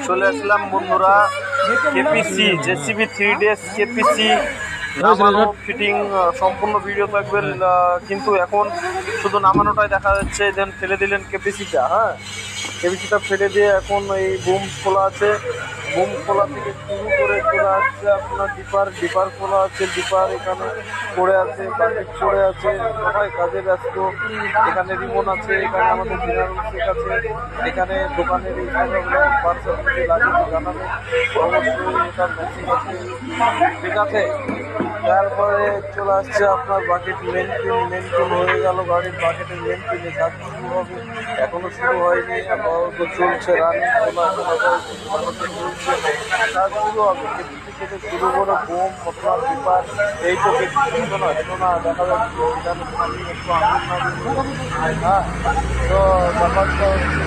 চলে আসলাম বন্ধুরা KPC JCB 3 days KPC নামানো ফিটিং সম্পূর্ণ ভিডিও থাকবে, কিন্তু এখন শুধু নামানোটাই দেখা যাচ্ছে। দেন ফেলে দিলেন কেপিসিটা। হ্যাঁ, কেপিসিটা ফেলে দিয়ে এখন এই বুম খোলা আছে, বুম খোলা থেকে শুরু করে চলে আসছে আপনার ডিপার খোলা আছে, ডিপার এখানে পড়ে আছে, বাকেট পড়ে আছে, সবাই কাজে ব্যস্ত। এখানে রিমন আছে, এখানে আমাদের জেনারেল চেক আছে, এখানে দোকানের এই পার্সেল লাগিয়ে জানাবে অবশ্যই এটা ম্যাচিং আছে, ঠিক আছে। তারপরে চলে আসছে আপনার বাকেট মেনটেন হয়ে গেল, গাড়ির বাকেটের মেনটেনে কাজ শুরু হবে, এখনো শুরু হয়নি, আপাতত চলছে রানিং চলছে, কাজ শুরু হবে। কেপিসি থেকে শুরু করে বোম আপনার পেপার, এই তো কেপিসি না শোনা দেখা যাচ্ছে সেখানে পানি একটু আঙুল না। হ্যাঁ, তো ব্যাপারটা হচ্ছে